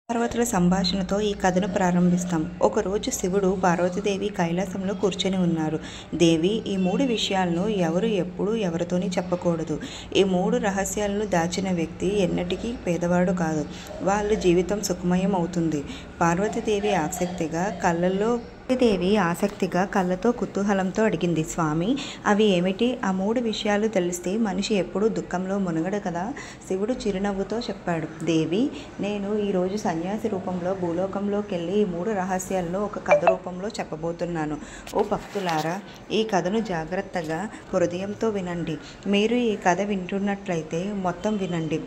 పార్వతుల సంభాషణతో ఈ కథను ప్రారంభిస్తాం. ఒకరోజు శివుడు పార్వతీదేవి కైలాసంలో కూర్చొని ఉన్నారు. దేవి, ఈ 3 విషయాలను ఎవరు ఎప్పుడు ఎవరితోని చెప్పకూడదు. ఈ 3 రహస్యాలను దాచిన వ్యక్తి ఎన్నటికీ పేదవాడు కాదు. వాళ్ళ జీవితం సుఖమయం అవుతుంది. పార్వతీదేవి ఆసక్తిగా కళ్ళతో కుతూహలంతో అడిగింది. స్వామి, అవి ఏమిటి? ఆ 3 విషయాలు తెలిస్తే మనిషి ఎప్పుడూ దుఃఖంలో మునగడు కదా. శివుడు చిరునవ్వుతో చెప్పాడు. దేవి, నేను ఈరోజు సన్యాసి రూపంలో భూలోకంలోకి వెళ్ళి ఈ 3 రహస్యాలను ఒక కథ రూపంలో చెప్పబోతున్నాను. ఓ భక్తులారా, ఈ కథను జాగ్రత్తగా హృదయంతో వినండి. మీరు ఈ కథ వింటున్నట్లయితే మొత్తం వినండి,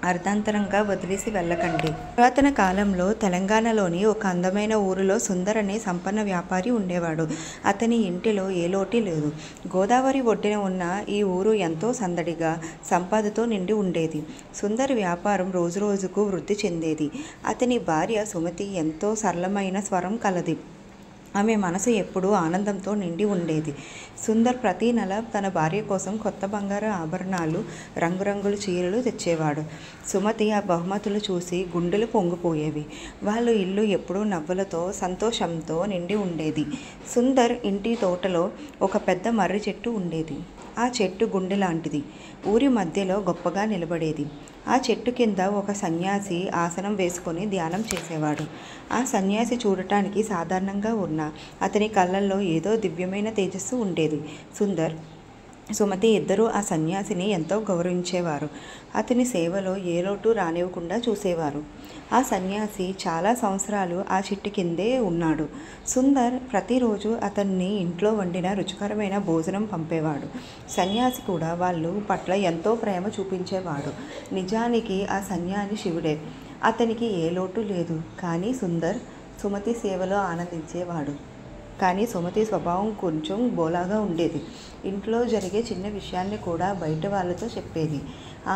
అర్ధాంతరంగా వదిలేసి వెళ్ళకండి. పురాతన కాలంలో తెలంగాణలోని ఒక అందమైన ఊరిలో సుందర్ అనే సంపన్న వ్యాపారి ఉండేవాడు. అతని ఇంటిలో ఏ లోటు లేదు. గోదావరి ఒడ్డున ఉన్న ఈ ఊరు ఎంతో సందడిగా సంపదతో నిండి ఉండేది. సుందర్ వ్యాపారం రోజురోజుకు వృద్ధి చెందేది. అతని భార్య సుమతి ఎంతో సరళమైన స్వరం కలది. ఆమె మనసు ఎప్పుడూ ఆనందంతో నిండి ఉండేది. సుందర్ ప్రతి నెల తన భార్య కోసం కొత్త బంగారు ఆభరణాలు, రంగురంగుల చీరలు తెచ్చేవాడు. సుమతి ఆ బహుమతులు చూసి గుండెలు పొంగిపోయేవి. వాళ్ళ ఇల్లు ఎప్పుడూ నవ్వులతో, సంతోషంతో నిండి ఉండేది. సుందర్ ఇంటి తోటలో ఒక పెద్ద మర్రి చెట్టు ఉండేది. ఆ చెట్టు గుండె లాంటిది. ఊరి మధ్యలో గొప్పగా నిలబడేది. ఆ చెట్టు కింద ఒక సన్యాసి ఆసనం వేసుకొని ధ్యానం చేసేవాడు. ఆ సన్యాసి చూడటానికి సాధారణంగా ఉన్న అతని కళ్ళల్లో ఏదో దివ్యమైన తేజస్సు ఉండేది. సుందర్, సుమతి ఇద్దరూ ఆ సన్యాసిని ఎంతో గౌరవించేవారు. అతని సేవలో ఏ లోటు రానివ్వకుండా చూసేవారు. ఆ సన్యాసి చాలా సంవత్సరాలు ఆ చెట్టు కిందే ఉన్నాడు. సుందర్ ప్రతిరోజు అతన్ని ఇంట్లో వండిన రుచికరమైన భోజనం పంపేవాడు. సన్యాసి కూడా వాళ్ళు పట్ల ఎంతో ప్రేమ చూపించేవాడు. నిజానికి ఆ సన్యాసి శివుడే. అతనికి ఏ లోటు లేదు. కానీ సుందర్ సుమతి సేవలో ఆనందించేవాడు. కానీ సుమతి స్వభావం కొంచెం బోలాగా ఉండేది. ఇంట్లో జరిగే చిన్న విషయాన్ని కూడా బయట వాళ్ళతో చెప్పేది.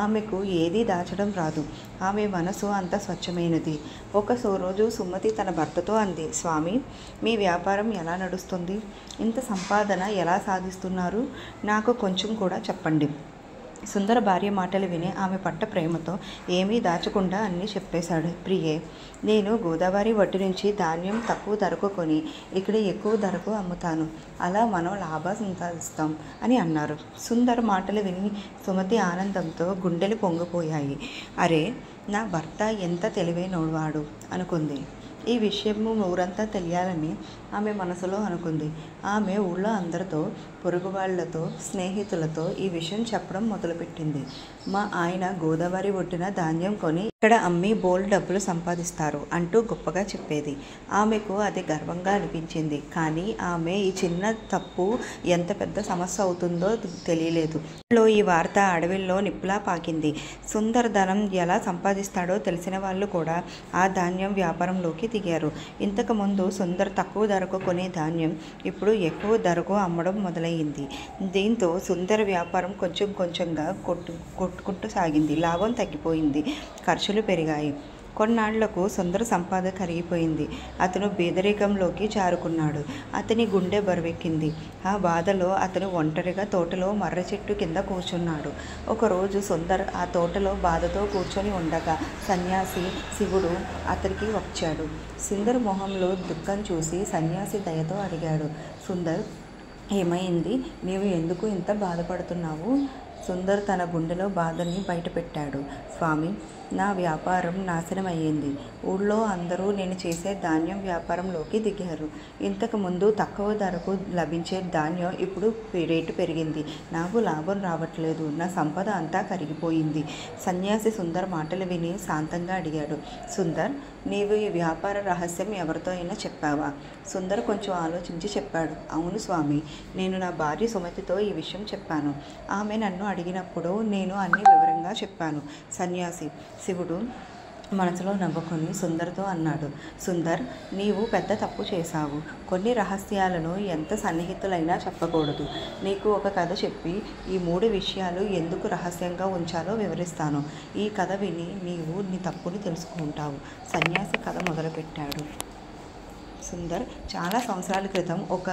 ఆమెకు ఏదీ దాచడం రాదు. ఆమె మనసు అంత స్వచ్ఛమైనది. ఒక రోజు సుమతి తన భర్తతో అంది. స్వామి, మీ వ్యాపారం ఎలా నడుస్తుంది? ఇంత సంపాదన ఎలా సాధిస్తున్నారు? నాకు కొంచెం కూడా చెప్పండి. సుందర భార్య మాటలు విని ఆమె పట్ల ప్రేమతో ఏమీ దాచకుండా అన్నీ చెప్పేశాడు. ప్రియే, నేను గోదావరి ఒడ్డు నుంచి ధాన్యం తక్కువ ధరకు కొని ఇక్కడ ఎక్కువ ధరకు అమ్ముతాను. అలా మనం లాభం సంపాదిస్తాం అని అన్నారు. సుందర్ మాటలు విని సుమతి ఆనందంతో గుండెలు పొంగిపోయాయి. అరే, నా భర్త ఎంత తెలివైనవాడు అనుకుంది. ఈ విషయము ఊరంతా తెలియాలని ఆమె మనసులో అనుకుంది. ఆమె ఊళ్ళో అందరితో, పొరుగు వాళ్లతో, స్నేహితులతో ఈ విషయం చెప్పడం మొదలుపెట్టింది. మా ఆయన గోదావరి ఒడ్డున ధాన్యం కొని ఇక్కడ అమ్మి బోల్డ్ డబ్బులు సంపాదిస్తారు అంటూ గొప్పగా చెప్పేది. ఆమెకు అది గర్వంగా అనిపించింది. కానీ ఆమె ఈ చిన్న తప్పు ఎంత పెద్ద సమస్య అవుతుందో తెలియలేదు. ఈ వార్త అడవిలో నిప్పులా పాకింది. సుందర్ ధనం ఎలా సంపాదిస్తాడో తెలిసిన వాళ్ళు కూడా ఆ ధాన్యం వ్యాపారంలోకి దిగారు. ఇంతకుముందు సుందర్ తక్కువ ధరకు కొనే ధాన్యం ఇప్పుడు ఎక్కువ ధరకు అమ్మడం మొదలయ్యింది. దీంతో సుందర్ వ్యాపారం కొంచెం కొంచెంగా కొట్టుకుంటూ సాగింది. లాభం తగ్గిపోయింది. ఖర్చులు పెరిగాయి. కొన్నాళ్లకు సుందర సంపాదన కరిగిపోయింది. అతను పేదరికంలోకి జారుకున్నాడు. అతని గుండె బరువెక్కింది. ఆ బాధలో అతను ఒంటరిగా తోటలో మర్రి చెట్టు కింద కూర్చున్నాడు. ఒకరోజు సుందర్ ఆ తోటలో బాధతో కూర్చొని ఉండగా సన్యాసి శివుడు అతనికి వచ్చాడు. సుందర్ మొహంలో దుఃఖం చూసి సన్యాసి దయతో అడిగాడు. సుందర్, ఏమైంది? నీవు ఎందుకు ఇంత బాధపడుతున్నావు? సుందర్ తన గుండెలో బాధని బయటపెట్టాడు. స్వామి, నా వ్యాపారం నాశనం అయ్యింది. ఊళ్ళో అందరూ నేను చేసే ధాన్యం వ్యాపారంలోకి దిగారు. ఇంతకుముందు తక్కువ ధరకు లభించే ధాన్యం ఇప్పుడు రేటు పెరిగింది. నాకు లాభం రావట్లేదు. నా సంపద అంతా కరిగిపోయింది. సన్యాసి సుందర్ మాటలు విని శాంతంగా అడిగాడు. సుందర్, నీవు ఈ వ్యాపార రహస్యం ఎవరితో అయినా చెప్పావా? సుందర్ కొంచెం ఆలోచించి చెప్పాడు. అవును స్వామి, నేను నా భార్య సుమతితో ఈ విషయం చెప్పాను. ఆమె నన్ను అడిగినప్పుడు నేను అన్ని వివరంగా చెప్పాను. సన్యాసి శివుడు మనసులో నవ్వుకొని సుందర్తో అన్నాడు. సుందర్, నీవు పెద్ద తప్పు చేశావు. కొన్ని రహస్యాలను ఎంత సన్నిహితులైనా చెప్పకూడదు. నీకు ఒక కథ చెప్పి ఈ 3 విషయాలు ఎందుకు రహస్యంగా ఉంచాలో వివరిస్తాను. ఈ కథ విని నీవు నీ తప్పుని తెలుసుకుంటావు. సన్యాసి కథ మొదలుపెట్టాడు. సుందర్ చాలా సంవత్సరాల క్రితం ఒక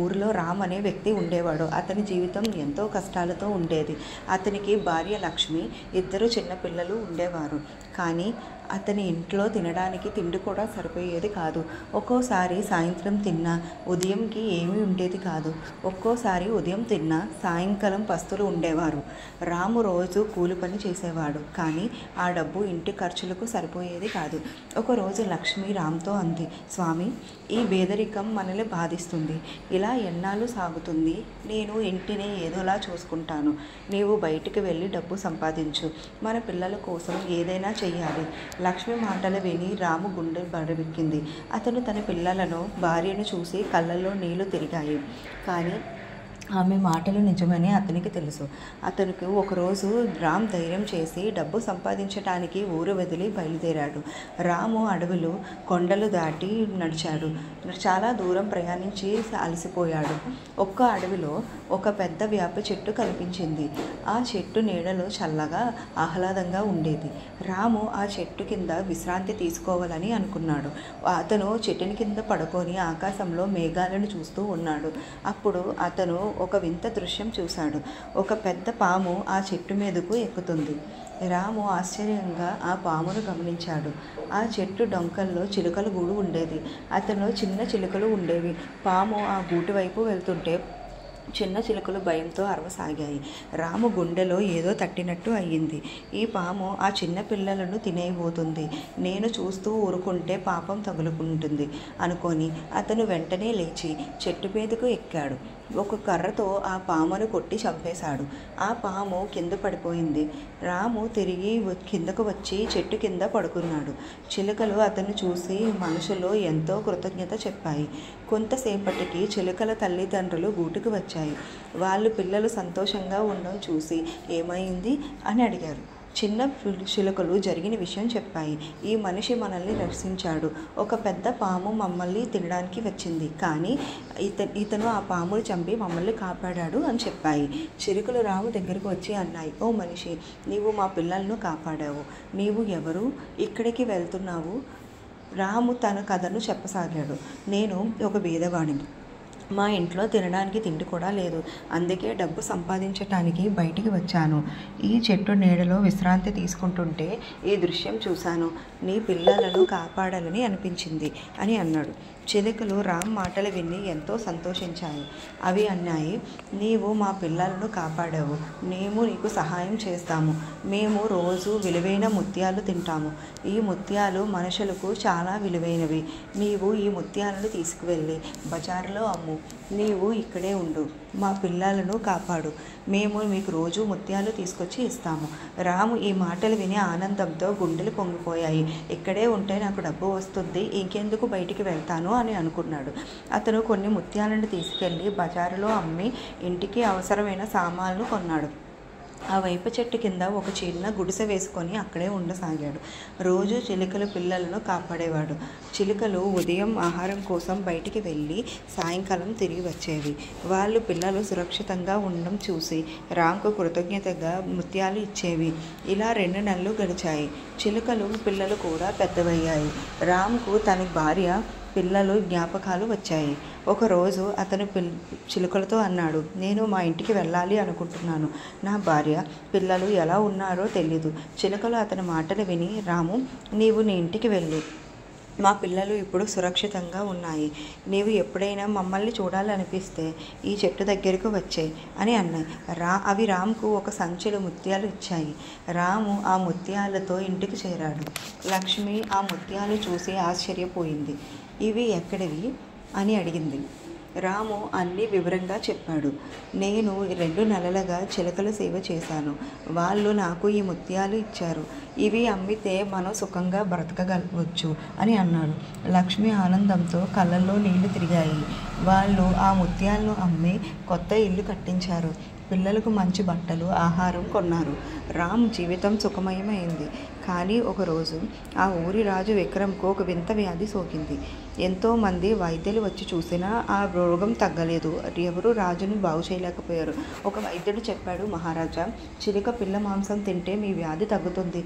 ఊరిలో రామ్ అనే వ్యక్తి ఉండేవాడు. అతని జీవితం ఎంతో కష్టాలతో ఉండేది. అతనికి భార్య లక్ష్మి, 2 చిన్న పిల్లలు ఉండేవారు. కానీ అతని ఇంట్లో తినడానికి తిండి కూడా సరిపోయేది కాదు. ఒక్కోసారి సాయంత్రం తిన్నా ఉదయంకి ఏమీ ఉండేది కాదు. ఒక్కోసారి ఉదయం తిన్నా సాయంకాలం పస్తులు ఉండేవారు. రాము రోజు కూలి పని చేసేవాడు, కానీ ఆ డబ్బు ఇంటి ఖర్చులకు సరిపోయేది కాదు. ఒకరోజు లక్ష్మి రామ్తో అంది, స్వామి, ఈ పేదరికం మనల్ని బాధిస్తుంది. ఇలా ఎన్నాళ్ళు సాగుతుంది? నేను ఇంటిని ఏదోలా చూసుకుంటాను. నీవు బయటికి వెళ్ళి డబ్బు సంపాదించు. మన పిల్లల కోసం ఏదైనా చెయ్యాలి. లక్ష్మి మాటలు విని రాము గుండె బడవెక్కింది. అతను తన పిల్లలను, భార్యను చూసి కళ్ళల్లో నీళ్లు తిరిగాయి. కానీ ఆమె మాటలు నిజమని అతనికి తెలుసు. అతనికి ఒకరోజు రామ్ ధైర్యం చేసి డబ్బు సంపాదించడానికి ఊరు వదిలి బయలుదేరాడు. రాము అడవులు, కొండలు దాటి నడిచాడు. చాలా దూరం ప్రయాణించి అలసిపోయాడు. ఒక్క అడవిలో ఒక పెద్ద వేప చెట్టు కనిపించింది. ఆ చెట్టు నీడలో చల్లగా ఆహ్లాదంగా ఉండేది. రాము ఆ చెట్టు కింద విశ్రాంతి తీసుకోవాలని అనుకున్నాడు. అతను చెట్టుని కింద పడుకొని ఆకాశంలో మేఘాలను చూస్తూ ఉన్నాడు. అప్పుడు అతను ఒక వింత దృశ్యం చూశాడు. ఒక పెద్ద పాము ఆ చెట్టు మీదకు ఎక్కుతుంది. రాము ఆశ్చర్యంగా ఆ పామును గమనించాడు. ఆ చెట్టు డొంకల్లో చిలుకల గూడు ఉండేది. అతను చిన్న చిలుకలు ఉండేవి. పాము ఆ గూటి వైపు వెళ్తుంటే చిన్న చిలుకలు భయంతో అరవసాగాయి. రాము గుండెలో ఏదో తట్టినట్టు అయ్యింది. ఈ పాము ఆ చిన్న పిల్లలను తినేయబోతుంది. నేను చూస్తూ ఊరుకుంటే పాపం తగులుకుంటుంది అనుకొని అతను వెంటనే లేచి చెట్టు మీదకు ఎక్కాడు. ఒక కర్రతో ఆ పామును కొట్టి చంపేశాడు. ఆ పాము కింద పడిపోయింది. రాము తిరిగి కిందకు వచ్చి చెట్టు కింద పడుకున్నాడు. చిలుకలు అతను చూసి మనసులో ఎంతో కృతజ్ఞత చెప్పాయి. కొంతసేపటికి చిలుకల తల్లిదండ్రులు గూటికి వచ్చాయి. వాళ్ళు పిల్లలు సంతోషంగా ఉండడం చూసి ఏమైంది అని అడిగారు. చిన్న చిలుకలు జరిగిన విషయం చెప్పాయి. ఈ మనిషి మనల్ని రక్షించాడు. ఒక పెద్ద పాము మమ్మల్ని తినడానికి వచ్చింది, కానీ ఇతను ఆ పామును చంపి మమ్మల్ని కాపాడాడు అని చెప్పాయి. చిలుకలు రాము దగ్గరకు వచ్చి అన్నాయి, ఓ మనిషి, నీవు మా పిల్లలను కాపాడావు. నీవు ఎవరు? ఇక్కడికి వెళ్తున్నావు? రాము తన కథను చెప్పసాగాడు. నేను ఒక బీదవాడిని. మా ఇంట్లో తినడానికి తిండి కూడా లేదు. అందుకే డబ్బు సంపాదించటానికి బయటికి వచ్చాను. ఈ చెట్టు నీడలో విశ్రాంతి తీసుకుంటుంటే ఈ దృశ్యం చూశాను. నీ పిల్లలను కాపాడాలని అనిపించింది అని అన్నాడు. చిలుకలు రామ్ మాటలు విని ఎంతో సంతోషించాయి. అవి అన్నాయి, నీవు మా పిల్లలను కాపాడావు. మేము నీకు సహాయం చేస్తాము. మేము రోజు విలువైన ముత్యాలు తింటాము. ఈ ముత్యాలు మనుషులకు చాలా విలువైనవి. నీవు ఈ ముత్యాలను తీసుకువెళ్ళి బజారులో అమ్ము. నీవు ఇక్కడే ఉండు. మా పిల్లలను కాపాడు. మేము మీకు రోజు ముత్యాలు తీసుకొచ్చి ఇస్తాము. రాము ఈ మాటలు విని ఆనందంతో గుండెలు పొంగిపోయాయి. ఇక్కడే ఉంటే నాకు డబ్బు వస్తుంది, ఇంకెందుకు బయటికి వెళ్తాను అని అనుకున్నాడు. అతను కొన్ని ముత్యాలను తీసుకెళ్ళి బజారులో అమ్మి ఇంటికి అవసరమైన సామాన్లు కొన్నాడు. ఆ వేప చెట్టు కింద ఒక చిన్న గుడిసె వేసుకొని అక్కడే ఉండసాగాడు. రోజు చిలుకల పిల్లలను కాపాడేవాడు. చిలుకలు ఉదయం ఆహారం కోసం బయటికి వెళ్ళి సాయంకాలం తిరిగి వచ్చేవి. వాళ్ళు పిల్లలు సురక్షితంగా ఉండడం చూసి రామ్కు కృతజ్ఞతగా ముత్యాలు ఇచ్చేవి. ఇలా 2 నెలలు గడిచాయి. చిలుకలు పిల్లలు కూడా పెద్దవయ్యాయి. రామ్కు తన భార్య, పిల్లలు జ్ఞాపకాలు వచ్చాయి. ఒకరోజు అతను చిలుకలతో అన్నాడు, నేను మా ఇంటికి వెళ్ళాలి అనుకుంటున్నాను. నా భార్య, పిల్లలు ఎలా ఉన్నారో తెలీదు. చిలుకలు అతని మాటలు విని, రాము, నీవు నీ ఇంటికి వెళ్ళు. మా పిల్లలు ఇప్పుడు సురక్షితంగా ఉన్నాయి. నీవు ఎప్పుడైనా మమ్మల్ని చూడాలనిపిస్తే ఈ చెట్టు దగ్గరకు వచ్చాయి అని అన్నాయి. అవి రామ్కు ఒక సంచులు ముత్యాలు ఇచ్చాయి. రాము ఆ ముత్యాలతో ఇంటికి చేరాడు. లక్ష్మి ఆ ముత్యాలు చూసి ఆశ్చర్యపోయింది. ఇవి ఎక్కడివి అని అడిగింది. రాము అన్నీ వివరంగా చెప్పాడు. నేను 2 నెలలుగా చిలుకల సేవ చేశాను. వాళ్ళు నాకు ఈ ముత్యాలు ఇచ్చారు. ఇవి అమ్మితే మనం సుఖంగా బ్రతకగలవచ్చు అని అన్నాడు. లక్ష్మి ఆనందంతో కళ్ళల్లో నీళ్లు తిరిగాయి. వాళ్ళు ఆ ముత్యాలను అమ్మి కొత్త ఇల్లు కట్టించారు. పిల్లలకు మంచి బట్టలు, ఆహారం కొన్నారు. రామ్ జీవితం సుఖమయమైంది. కానీ ఒకరోజు ఆ ఊరి రాజు విక్రమ్కు ఒక వింత వ్యాధి సోకింది. ఎంతోమంది వైద్యులు వచ్చి చూసినా ఆ రోగం తగ్గలేదు. ఎవరు రాజును బాగు చేయలేకపోయారు. ఒక వైద్యుడు చెప్పాడు, మహారాజా, చిలుక పిల్ల మాంసం తింటే మీ వ్యాధి తగ్గుతుంది.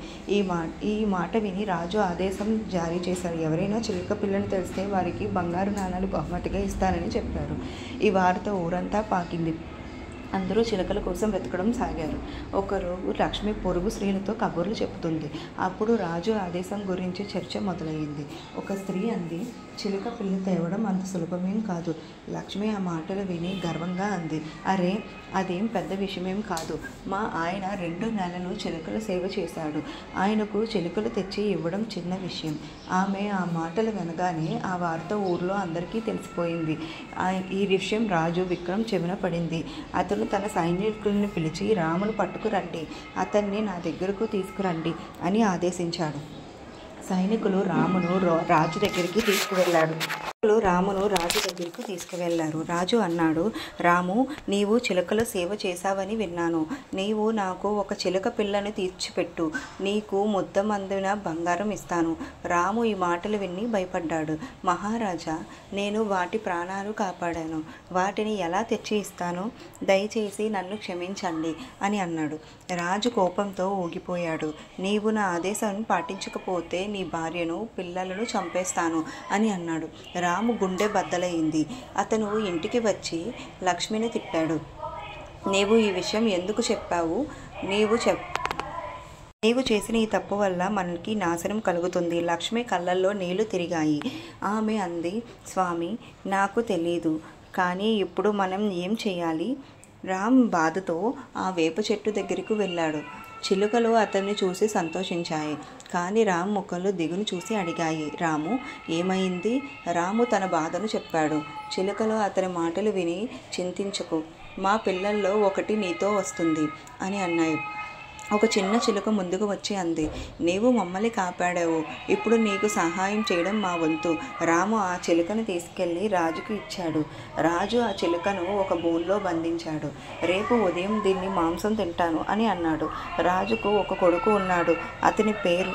ఈ మాట విని రాజు ఆదేశం జారీ చేశారు. ఎవరైనా చిలుక పిల్లని తెలిస్తే వారికి బంగారు నాణాలు బహుమతిగా ఇస్తానని చెప్పారు. ఈ వార్త ఊరంతా పాకింది. అందరూ చిలకల కోసం వెతకడం సాగారు. ఒకరోజు లక్ష్మి పొరుగు స్త్రీలతో కబుర్లు చెప్తుంది. అప్పుడు రాజు ఆదేశం గురించి చర్చ మొదలయ్యింది. ఒక స్త్రీ అంది, చిలుక పిల్ల తేవడం అంత సులభమేం కాదు. లక్ష్మి ఆ మాటలు విని గర్వంగా అంది, అరే అదేం పెద్ద విషయమేం కాదు. మా ఆయన 2 నెలలు చిలుకల సేవ చేశాడు. ఆయనకు చిలుకలు తెచ్చి ఇవ్వడం చిన్న విషయం. ఆమె ఆ మాటలు వినగానే ఆ వార్త ఊర్లో అందరికీ తెలిసిపోయింది. ఈ విషయం రాజు విక్రమ్ చెవిన పడింది. అతను తన సైనికులను పిలిచి రామును పట్టుకురండి, అతన్ని నా దగ్గరకు తీసుకురండి అని ఆదేశించాడు. సైనికులు రామును రాజు దగ్గరికి తీసుకువెళ్ళారు. రాజు అన్నాడు, రాము, నీవు చిలుకల సేవ చేశావని విన్నాను. నీవు నాకు ఒక చిలుక పిల్లను తీర్చిపెట్టు, నీకు ముద్దమందున బంగారం ఇస్తాను. రాము ఈ మాటలు విని భయపడ్డాడు. మహారాజా, నేను వాటి ప్రాణాలు కాపాడాను. వాటిని ఎలా తెచ్చి ఇస్తాను? దయచేసి నన్ను క్షమించండి అని అన్నాడు. రాజు కోపంతో ఊగిపోయాడు. నీవు నా ఆదేశాన్ని పాటించకపోతే నీ భార్యను పిల్లలను చంపేస్తాను అని అన్నాడు. రాము గుండె బద్దలైంది. అతను ఇంటికి వచ్చి లక్ష్మిని తిట్టాడు. నీవు ఈ విషయం ఎందుకు చెప్పావు? నీవు చేసిన ఈ తప్పు వల్ల మనకి నాశనం కలుగుతుంది. లక్ష్మి కళ్ళల్లో నీళ్లు తిరిగాయి. ఆమె అంది, స్వామి, నాకు తెలీదు, కానీ ఇప్పుడు మనం ఏం చేయాలి? రామ్ బాధతో ఆ వేప చెట్టు దగ్గరకు వెళ్ళాడు. చిలుకలు అతన్ని చూసి సంతోషించాయి. కానీ రాము ముఖంలో దిగులు చూసి అడిగాయి, రాము, ఏమైంది? రాము తన బాధను చెప్పాడు. చిలుకలు అతని మాటలు విని, చింతించకు, మా పిల్లల్లో ఒకటి నీతో వస్తుంది అని అన్నాయి. ఒక చిన్న చిలుక ముందుకు వచ్చి అంది, నీవు మమ్మల్ని కాపాడావు, ఇప్పుడు నీకు సహాయం చేయడం మా వంతు. రాము ఆ చిలుకను తీసుకెళ్లి రాజుకు ఇచ్చాడు. రాజు ఆ చిలుకను ఒక బోన్లో బంధించాడు. రేపు ఉదయం దీన్ని మాంసం తింటాను అని అన్నాడు. రాజుకు ఒక కొడుకు ఉన్నాడు. అతని పేరు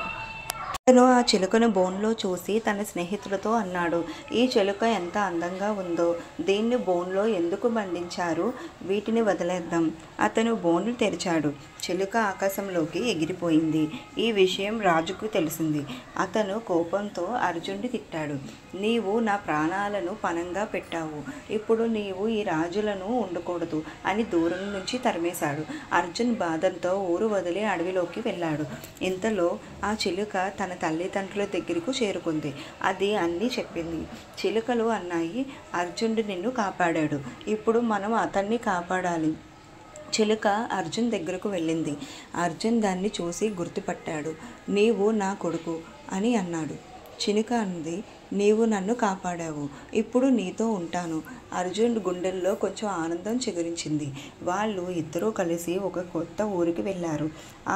అతను ఆ చిలుకను బోన్లో చూసి తన స్నేహితులతో అన్నాడు, ఈ చిలుక ఎంత అందంగా ఉందో, దీన్ని బోన్లో ఎందుకు బంధించారు? వీటిని వదిలేద్దాం. అతను బోన్లు తెరిచాడు. చిలుక ఆకాశంలోకి ఎగిరిపోయింది. ఈ విషయం రాజుకు తెలిసింది. అతను కోపంతో అర్జున్ని తిట్టాడు. నీవు నా ప్రాణాలను పణంగా పెట్టావు, ఇప్పుడు నీవు ఈ రాజులను ఉండకూడదు అని దూరం నుంచి తరిమేశాడు. అర్జున్ బాధంతో ఊరు వదిలి అడవిలోకి వెళ్ళాడు. ఇంతలో ఆ చిలుక తన తల్లిదండ్రుల దగ్గరకు చేరుకుంది. అది అన్నీ చెప్పింది. చిలుకలు అన్నాయి, అర్జునుడు నిన్ను కాపాడాడు, ఇప్పుడు మనం అతన్ని కాపాడాలి. చిలుక అర్జున్ దగ్గరకు వెళ్ళింది. అర్జున్ దాన్ని చూసి గుర్తుపట్టాడు. నీవు నా కొడుకు అని అన్నాడు. చిలుక అంది, నీవు నన్ను కాపాడావు, ఇప్పుడు నీతో ఉంటాను. అర్జున్ గుండెల్లో కొంచెం ఆనందం చిగురించింది. వాళ్ళు ఇద్దరూ కలిసి ఒక కొత్త ఊరికి వెళ్ళారు.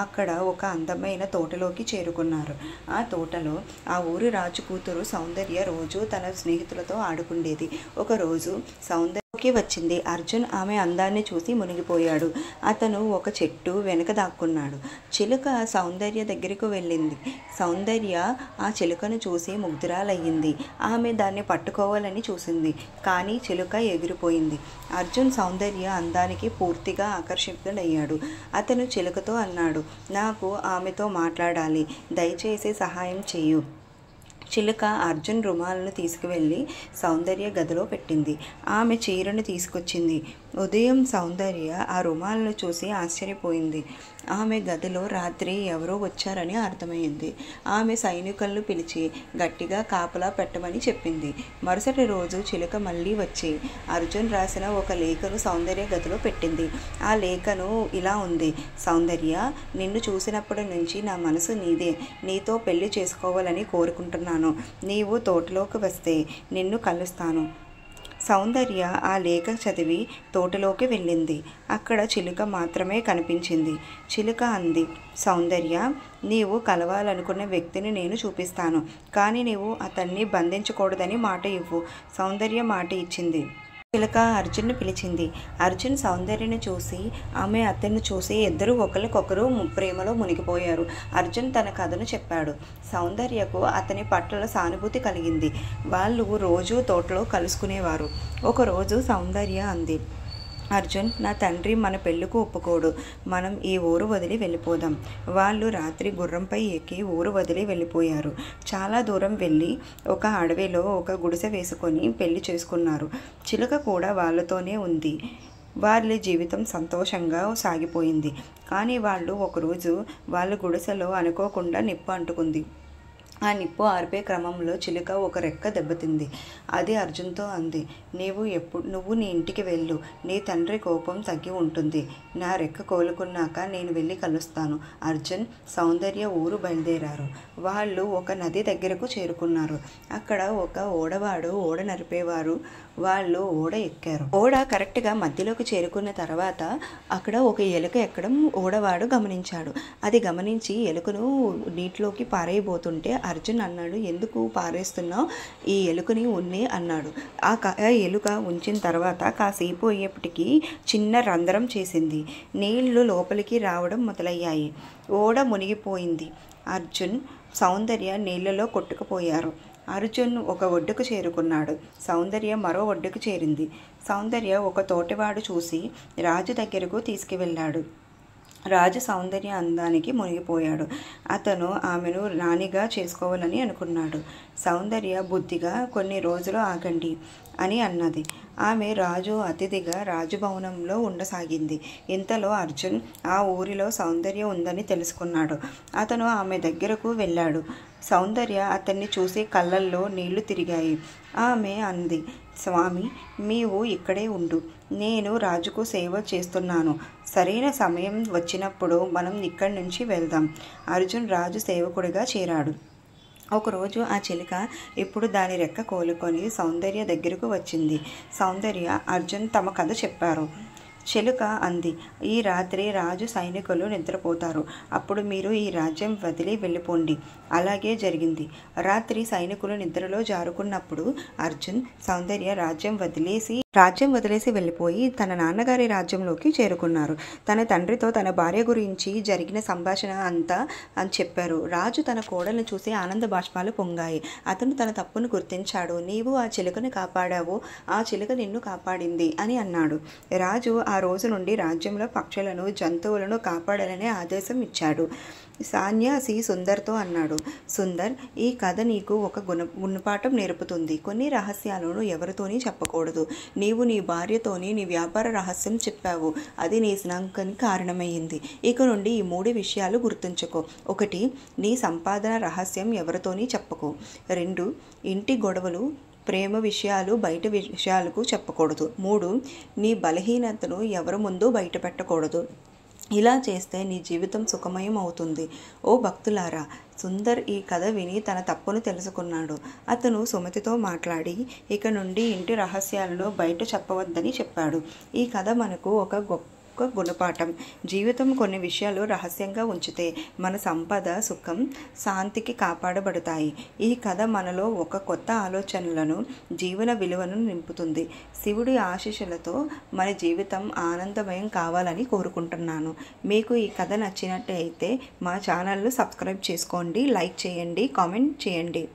అక్కడ ఒక అందమైన తోటలోకి చేరుకున్నారు. ఆ తోటలో ఆ ఊరి రాజు కూతురు సౌందర్య రోజు తన స్నేహితులతో ఆడుకుండేది. ఒకరోజు సౌందర్యకి వచ్చింది. అర్జున్ ఆమె అందాన్ని చూసి మునిగిపోయాడు. అతను ఒక చెట్టు వెనక దాక్కున్నాడు. చిలుక సౌందర్య దగ్గరకు వెళ్ళింది. సౌందర్య ఆ చిలుకను చూసి ముగ్ధురాలయ్యింది. ఆమె దాన్ని పట్టుకోవాలని చూసింది, కానీ చిలుక ఎగిరిపోయింది. అర్జున్ సౌందర్య అందానికి పూర్తిగా ఆకర్షితుడయ్యాడు. అతను చిలుకతో అన్నాడు, నాకు ఆమెతో మాట్లాడాలి, దయచేసి సహాయం చేయు. చిలుక అర్జున్ రుమాలను తీసుకువెళ్ళి సౌందర్య గదిలో పెట్టింది. ఆమె చీరను తీసుకొచ్చింది. ఉదయం సౌందర్య ఆ రుమాలను చూసి ఆశ్చర్యపోయింది. ఆమె గదిలో రాత్రి ఎవరో వచ్చారని అర్థమైంది. ఆమె సైనికులను పిలిచి గట్టిగా కాపలా పెట్టమని చెప్పింది. మరుసటి రోజు చిలుక మళ్ళీ వచ్చి అర్జున్ రాసిన ఒక లేఖను సౌందర్య గదిలో పెట్టింది. ఆ లేఖను ఇలా ఉంది, సౌందర్య, నిన్ను చూసినప్పటి నుంచి నా మనసు నీదే, నీతో పెళ్లి చేసుకోవాలని కోరుకుంటున్నాను. నీవు తోటలోకి వస్తే నిన్ను కలుస్తాను. సౌందర్య ఆ లేఖ చదివి తోటలోకి వెళ్ళింది. అక్కడ చిలుక మాత్రమే కనిపించింది. చిలుక అంది, సౌందర్య, నీవు కలవాలనుకున్న వ్యక్తిని నేను చూపిస్తాను, కానీ నీవు అతన్ని బంధించకూడదని మాట ఇవ్వు. సౌందర్య మాట ఇచ్చింది. చిలుక అర్జున్ను పిలిచింది. అర్జున్ సౌందర్యను చూసి ఆమె అతన్ని చూసి ఇద్దరు ఒకరికొకరు ప్రేమలో మునిగిపోయారు. అర్జున్ తన కథను చెప్పాడు. సౌందర్యకు అతని పట్ల సానుభూతి కలిగింది. వాళ్ళు రోజు తోటలో కలుసుకునేవారు. ఒకరోజు సౌందర్య అంది, అర్జున్, నా తండ్రి మన పెళ్ళికి ఒప్పుకోడు, మనం ఈ ఊరు వదిలి వెళ్ళిపోదాం. వాళ్ళు రాత్రి గుర్రంపై ఎక్కి ఊరు వదిలి వెళ్ళిపోయారు. చాలా దూరం వెళ్ళి ఒక అడవిలో ఒక గుడిసె వేసుకొని పెళ్లి చేసుకున్నారు. చిలుక కూడా వాళ్ళతోనే ఉంది. వాళ్ళ జీవితం సంతోషంగా సాగిపోయింది. కానీ వాళ్ళు ఒకరోజు వాళ్ళ గుడిసెలో అనుకోకుండా నిప్పు అంటుకుంది. ఆ నిప్పు ఆర్పే క్రమంలో చిలుక ఒక రెక్క దెబ్బతింది. అది అర్జున్తో అంది, నువ్వు నీ ఇంటికి వెళ్ళు. నీ తండ్రి కోపం తగ్గి ఉంటుంది. నా రెక్క కోలుకున్నాక నేను వెళ్ళి కలుస్తాను. అర్జున్, సౌందర్య ఊరు బయలుదేరారు. వాళ్ళు ఒక నది దగ్గరకు చేరుకున్నారు. అక్కడ ఒక ఓడ నడిపేవారు. వాళ్ళు ఓడ ఎక్కారు. ఓడ కరెక్ట్గా మధ్యలోకి చేరుకున్న తర్వాత అక్కడ ఒక ఎలుక ఎక్కడం ఓడవాడు గమనించాడు. అది గమనించి ఎలుకను నీటిలోకి పారేయబోతుంటే అర్జున్ అన్నాడు, ఎందుకు పారేస్తున్నావు? ఈ ఎలుకని ఉన్ని అన్నాడు. ఆ ఎలుక ఉంచిన తర్వాత కాసేపు అయ్యేపటికి చిన్న రంధ్రం చేసింది. నీళ్లు లోపలికి రావడం మొదలయ్యాయి. ఓడ మునిగిపోయింది. అర్జున్, సౌందర్య నీళ్లలో కొట్టుకుపోయారు. అర్జున్ ఒక ఒడ్డుకు చేరుకున్నాడు. సౌందర్య మరో ఒడ్డుకు చేరింది. సౌందర్య ఒక తోటివాడు చూసి రాజు దగ్గరకు తీసుకువెళ్ళాడు. రాజు సౌందర్య అందానికి మునిగిపోయాడు. అతను ఆమెను రాణిగా చేసుకోవాలని అనుకున్నాడు. సౌందర్య బుద్ధిగా, కొన్ని రోజులు ఆగండి అని అన్నది. ఆమె రాజు అతిథిగా రాజభవనంలో ఉండసాగింది. ఇంతలో అర్జున్ ఆ ఊరిలో సౌందర్య ఉందని తెలుసుకున్నాడు. అతను ఆమె దగ్గరకు వెళ్ళాడు. సౌందర్య అతన్ని చూసి కళ్ళల్లో నీళ్లు తిరిగాయి. ఆమె అంది, స్వామి, నీవు ఇక్కడే ఉండు. నేను రాజుకు సేవ చేస్తున్నాను. సరైన సమయం వచ్చినప్పుడు మనం ఇక్కడి నుంచి వెళ్దాం. అర్జున్ రాజు సేవకుడిగా చేరాడు. ఒకరోజు ఆ చిలుక ఇప్పుడు దాని రెక్క కోలుకొని సౌందర్య దగ్గరకు వచ్చింది. సౌందర్య, అర్జున్ తమ కథ చెప్పారు. చిలుక అంది, ఈ రాత్రి రాజు సైనికులు నిద్రపోతారు. అప్పుడు మీరు ఈ రాజ్యం వదిలి వెళ్ళిపోండి. అలాగే జరిగింది. రాత్రి సైనికులు నిద్రలో జారుకున్నప్పుడు అర్జున్, సౌందర్య రాజ్యం వదిలేసి వెళ్ళిపోయి తన నాన్నగారి రాజ్యంలోకి చేరుకున్నారు. తన తండ్రితో తన భార్య గురించి జరిగిన సంభాషణ అంతా అని చెప్పారు. రాజు తన కోడలను చూసి ఆనంద బాష్పాలు పొంగాయి. అతను తన తప్పును గుర్తించాడు. నీవు ఆ చిలుకను కాపాడావు, ఆ చిలుక నిన్ను కాపాడింది అని అన్నాడు. రాజు ఆ రోజు నుండి రాజ్యంలో పక్షులను, జంతువులను కాపాడాలనే ఆదేశం ఇచ్చాడు. సన్యాసి సుందర్తో అన్నాడు, సుందర్, ఈ కథ నీకు ఒక గుణపాఠం నేర్పుతుంది. కొన్ని రహస్యాలను ఎవరితోని చెప్పకూడదు. నీవు నీ భార్యతోని నీ వ్యాపార రహస్యం చెప్పావు. అది నీ స్నేహానికి కారణమైంది. ఇక నుండి ఈ 3 విషయాలు గుర్తుంచుకో. 1, నీ సంపాదన రహస్యం ఎవరితోని చెప్పకు. 2, ఇంటి గొడవలు, ప్రేమ విషయాలు బయట విషయాలకు చెప్పకూడదు. 3, నీ బలహీనతను ఎవరి ముందు బయట పెట్టకూడదు. ఇలా చేస్తే నీ జీవితం సుఖమయం అవుతుంది. ఓ భక్తులారా, సుందర్ ఈ కథ విని తన తప్పును తెలుసుకున్నాడు. అతను సుమతితో మాట్లాడి ఇక నుండి ఇంటి రహస్యాలను బయట చెప్పవద్దని చెప్పాడు. ఈ కథ మనకు ఒక గొప్ప గుణపాఠం. జీవితం కొన్ని విషయాలు రహస్యంగా ఉంచితే మన సంపద, సుఖం, శాంతికి కాపాడబడతాయి. ఈ కథ మనలో ఒక కొత్త ఆలోచనలను, జీవన విలువను నింపుతుంది. శివుడి ఆశీస్సులతో మన జీవితం ఆనందమయం కావాలని కోరుకుంటున్నాను. మీకు ఈ కథ నచ్చినట్టయితే మా ఛానల్ను సబ్స్క్రైబ్ చేసుకోండి, లైక్ చేయండి, కామెంట్ చేయండి.